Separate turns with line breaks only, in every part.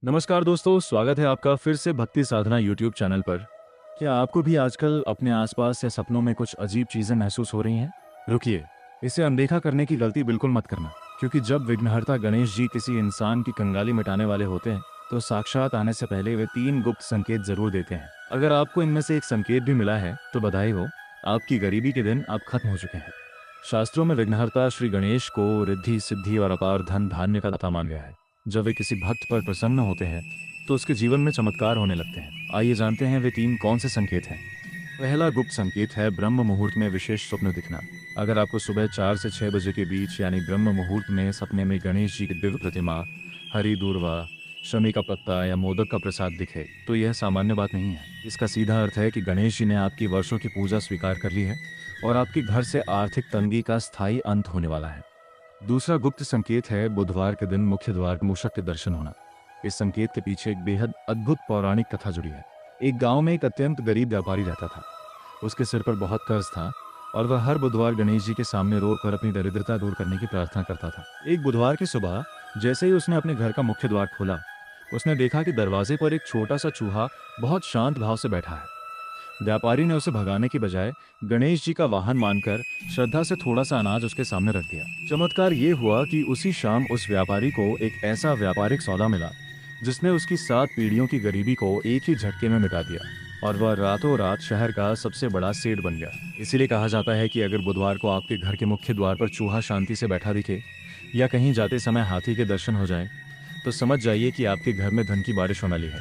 नमस्कार दोस्तों, स्वागत है आपका फिर से भक्ति साधना यूट्यूब चैनल पर। क्या आपको भी आजकल अपने आसपास या सपनों में कुछ अजीब चीजें महसूस हो रही हैं? रुकिए, इसे अनदेखा करने की गलती बिल्कुल मत करना, क्योंकि जब विघ्नहर्ता गणेश जी किसी इंसान की कंगाली मिटाने वाले होते हैं तो साक्षात आने से पहले वे 3 गुप्त संकेत जरूर देते हैं। अगर आपको इनमें से एक संकेत भी मिला है तो बधाई हो, आपकी गरीबी के दिन अब खत्म हो चुके हैं। शास्त्रों में विघ्नहर्ता श्री गणेश को रिद्धि सिद्धि और अपार धन धान्य का दाता माना गया है। जब वे किसी भक्त पर प्रसन्न होते हैं तो उसके जीवन में चमत्कार होने लगते हैं। आइए जानते हैं वे 3 कौन से संकेत हैं। पहला गुप्त संकेत है ब्रह्म मुहूर्त में विशेष स्वप्न दिखना। अगर आपको सुबह 4 से 6 बजे के बीच यानी ब्रह्म मुहूर्त में सपने में गणेश जी की दिव्य प्रतिमा, हरी दूर्वा, शमी का पत्ता या मोदक का प्रसाद दिखे तो यह सामान्य बात नहीं है। इसका सीधा अर्थ है कि गणेश जी ने आपकी वर्षों की पूजा स्वीकार कर ली है और आपके घर से आर्थिक तंगी का स्थायी अंत होने वाला है। दूसरा गुप्त संकेत है बुधवार के दिन मुख्य द्वार मूषक के दर्शन होना। इस संकेत के पीछे एक बेहद अद्भुत पौराणिक कथा जुड़ी है। एक गांव में एक अत्यंत गरीब व्यापारी रहता था। उसके सिर पर बहुत कर्ज था और वह हर बुधवार गणेश जी के सामने रोकर अपनी दरिद्रता दूर करने की प्रार्थना करता था। एक बुधवार की सुबह जैसे ही उसने अपने घर का मुख्य द्वार खोला, उसने देखा कि दरवाजे पर एक छोटा सा चूहा बहुत शांत भाव से बैठा है। व्यापारी ने उसे भगाने की बजाय गणेश जी का वाहन मानकर श्रद्धा से थोड़ा सा अनाज उसके सामने रख दिया। चमत्कार ये हुआ कि उसी शाम उस व्यापारी को एक ऐसा व्यापारिक सौदा मिला जिसने उसकी 7 पीढ़ियों की गरीबी को एक ही झटके में मिटा दिया और वह रातों रात शहर का सबसे बड़ा सेठ बन गया। इसीलिए कहा जाता है कि अगर बुधवार को आपके घर के मुख्य द्वार पर चूहा शांति से बैठा दिखे या कहीं जाते समय हाथी के दर्शन हो जाए तो समझ जाइए कि आपके घर में धन की बारिश होने वाली है।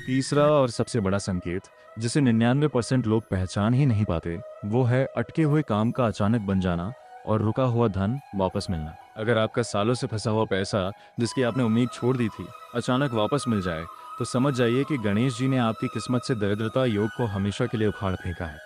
तीसरा और सबसे बड़ा संकेत, जिसे 99% लोग पहचान ही नहीं पाते, वो है अटके हुए काम का अचानक बन जाना और रुका हुआ धन वापस मिलना। अगर आपका सालों से फंसा हुआ पैसा जिसकी आपने उम्मीद छोड़ दी थी अचानक वापस मिल जाए तो समझ जाइए कि गणेश जी ने आपकी किस्मत से दरिद्रता योग को हमेशा के लिए उखाड़ फेंका है।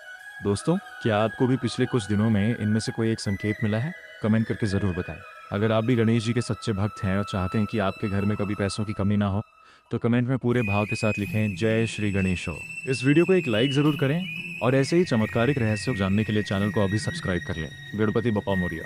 दोस्तों, क्या आपको भी पिछले कुछ दिनों में इनमें से कोई एक संकेत मिला है? कमेंट करके जरूर बताएं। अगर आप भी गणेश जी के सच्चे भक्त हैं और चाहते हैं कि आपके घर में कभी पैसों की कमी ना हो तो कमेंट में पूरे भाव के साथ लिखें जय श्री गणेश हो। इस वीडियो को एक लाइक जरूर करें और ऐसे ही चमत्कारिक रहस्य जानने के लिए चैनल को अभी सब्सक्राइब कर लें। गणपति बप्पा मोरिया।